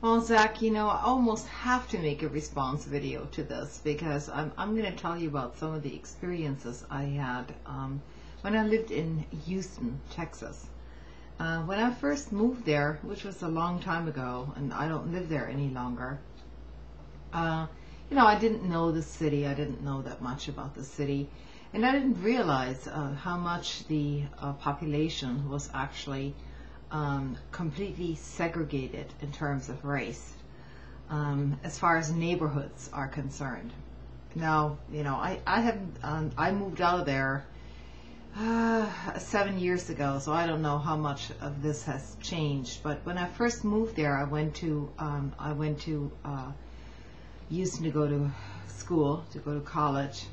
Well, Zach, I almost have to make a response video to this because I'm going to tell you about some of the experiences I had when I lived in Houston, Texas. When I first moved there, which was a long time ago, and I don't live there any longer, I didn't know the city. I didn't know that much about the city, and I didn't realize how much the population was actually completely segregated in terms of race, as far as neighborhoods are concerned. Now, I moved out of there 7 years ago, so I don't know how much of this has changed. But when I first moved there, I went to Houston to go to school, to go to college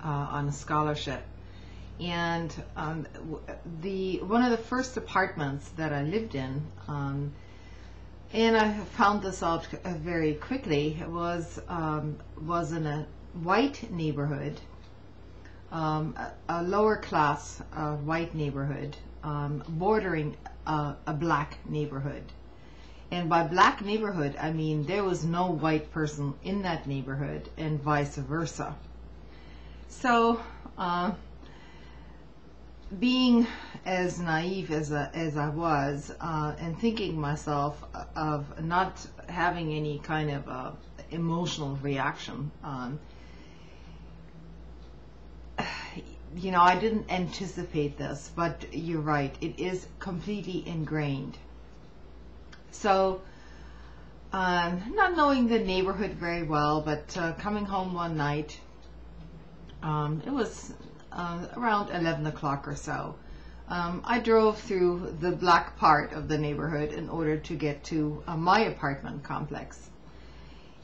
on a scholarship. And one of the first apartments that I lived in, and I found this out very quickly, was in a white neighborhood, a lower class white neighborhood, bordering a black neighborhood. And by black neighborhood, I mean there was no white person in that neighborhood, and vice versa. So, being as naive as I was, and thinking myself of not having any kind of emotional reaction, I didn't anticipate this, but you're right, it is completely ingrained. So, not knowing the neighborhood very well, but coming home one night, it was around 11 o'clock or so. I drove through the black part of the neighborhood in order to get to my apartment complex.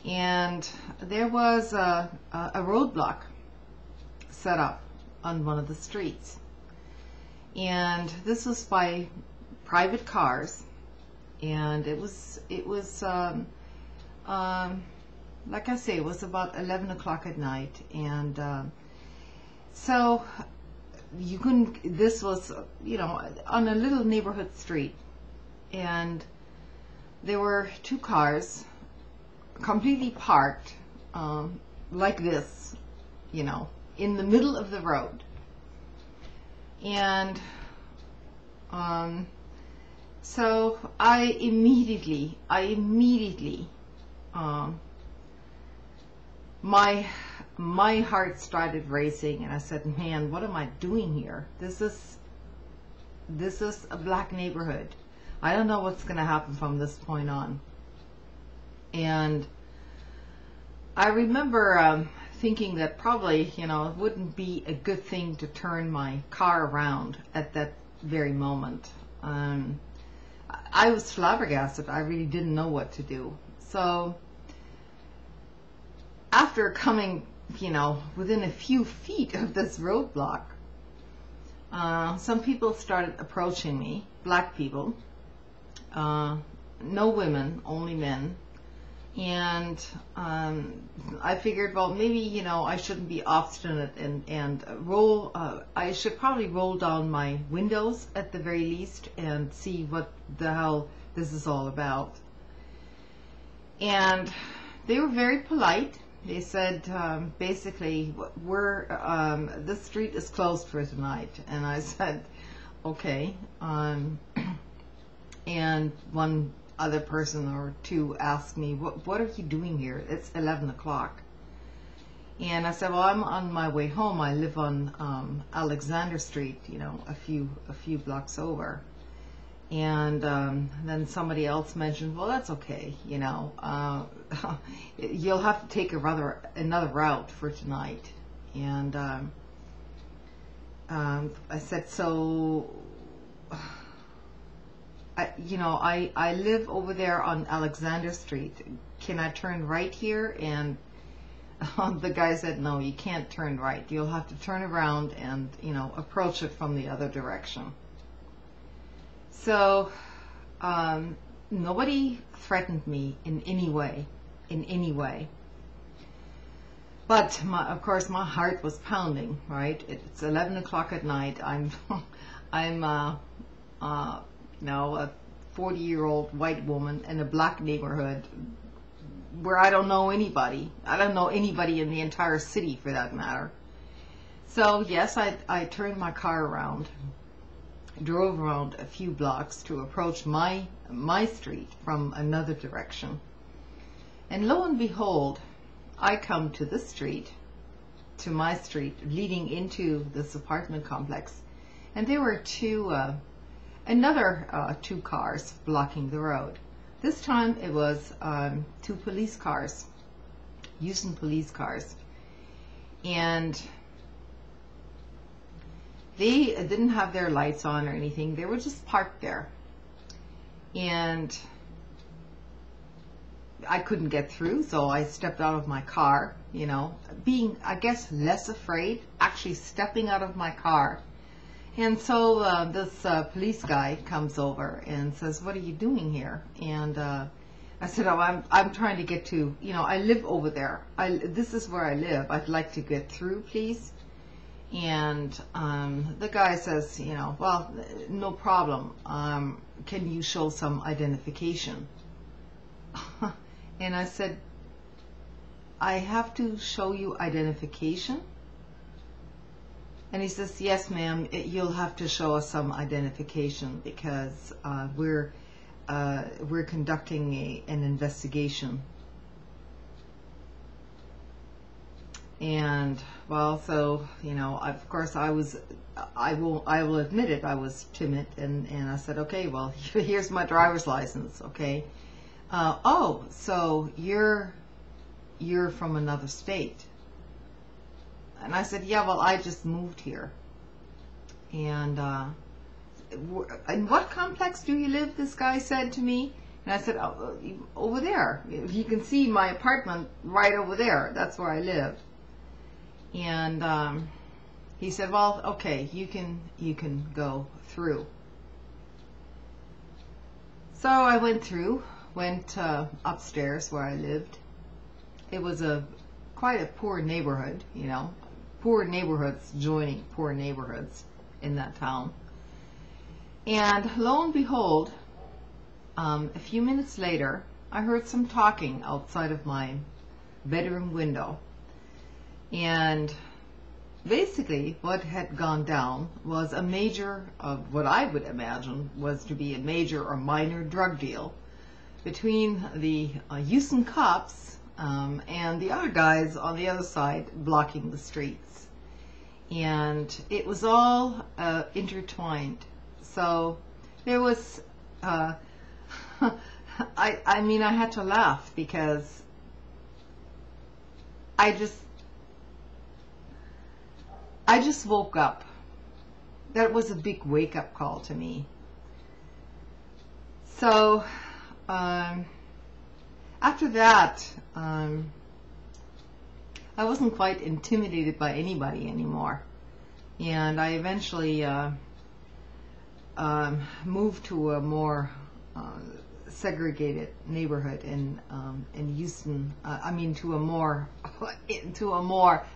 And there was a roadblock set up on one of the streets. And this was by private cars. And it was like I say, it was about 11 o'clock at night. And so you couldn't, this was, on a little neighborhood street, and there were two cars completely parked like this, in the middle of the road. And so I immediately my heart started racing, and I said, man, what am I doing here? This is a black neighborhood. I don't know what's going to happen from this point on. And I remember thinking that probably, it wouldn't be a good thing to turn my car around at that very moment. I was flabbergasted. I really didn't know what to do. So after coming, within a few feet of this roadblock, some people started approaching me, black people, no women, only men. And I figured, well, maybe, I shouldn't be obstinate and I should probably roll down my windows at the very least and see what the hell this is all about. And they were very polite. They said, basically, this street is closed for tonight. And I said, okay. And one other person or two asked me, what are you doing here? It's 11 o'clock. And I said, well, I'm on my way home. I live on Alexander Street, a few blocks over. And then somebody else mentioned, well, that's okay, you'll have to take another route for tonight. And I said, so, I live over there on Alexander Street. Can I turn right here? And the guy said, no, you can't turn right. You'll have to turn around and, approach it from the other direction. So, nobody threatened me in any way. But of course, my heart was pounding. Right? It's 11 o'clock at night. I'm 40-year-old white woman in a black neighborhood where I don't know anybody. I don't know anybody in the entire city for that matter. So yes, I turned my car around, drove around a few blocks to approach my street from another direction. And lo and behold, I come to this street, to my street, leading into this apartment complex. And there were another two cars blocking the road. This time it was two police cars, Houston police cars. And they didn't have their lights on or anything. They were just parked there. And I couldn't get through, so I stepped out of my car, you know, being, I guess, less afraid, actually stepping out of my car. And so this police guy comes over and says, "What are you doing here?" And I said, "Oh, I'm trying to get to, you know, I live over there. This is where I live. I'd like to get through, please." And the guy says, you know, "Well, no problem. Can you show some identification?" And I said, "I have to show you identification?" And he says, "Yes, ma'am, you'll have to show us some identification because we're conducting an investigation." And well, so, you know, of course I will admit it, I was timid, and I said, "Okay, well, here's my driver's license, okay? Oh, so you're from another state?" And I said, "Yeah, well, I just moved here." And "In what complex do you live?" this guy said to me. And I said, "Oh, over there. You can see my apartment right over there. That's where I live." And he said, "Well, okay, you can go through." So I went upstairs where I lived. It was quite a poor neighborhood, you know, poor neighborhoods joining poor neighborhoods in that town. And lo and behold, a few minutes later, I heard some talking outside of my bedroom window. And basically what had gone down was a major, what I would imagine was to be a major or minor drug deal between the Houston cops and the other guys on the other side blocking the streets. And it was all intertwined. So there was, I mean, I had to laugh because I just woke up. That was a big wake-up call to me. So after that, I wasn't quite intimidated by anybody anymore, and I eventually moved to a more segregated neighborhood in Houston. I mean, to a more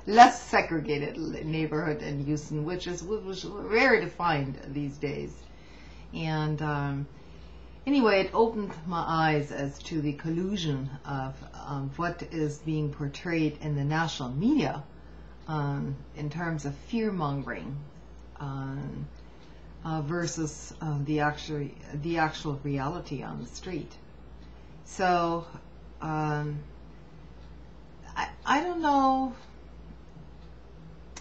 less segregated neighborhood in Houston, which was rare to find these days. And anyway, it opened my eyes as to the collusion of what is being portrayed in the national media in terms of fear-mongering versus the actual reality on the street. So I don't know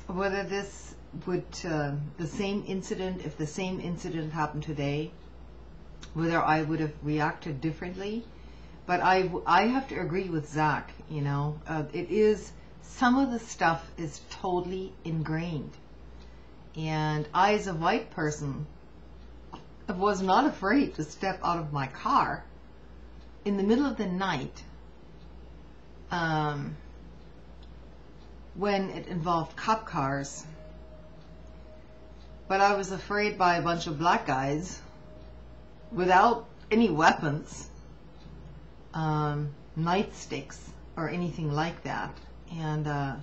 whether this would the same incident, if the same incident happened today, whether I would have reacted differently. But I have to agree with Zach, you know, it is, some of the stuff is totally ingrained. And I, as a white person, was not afraid to step out of my car in the middle of the night when it involved cop cars. But I was afraid by a bunch of black guys without any weapons, nightsticks or anything like that. And I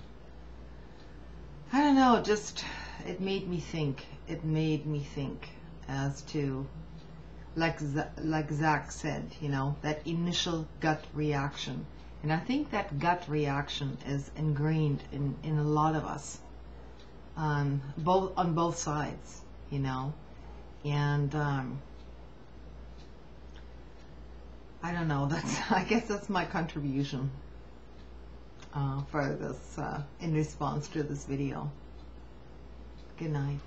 don't know, just it made me think as to like Zach said, you know, that initial gut reaction. And I think that gut reaction is ingrained in a lot of us, on both sides, you know. And I don't know, I guess that's my contribution for this, in response to this video. Good night.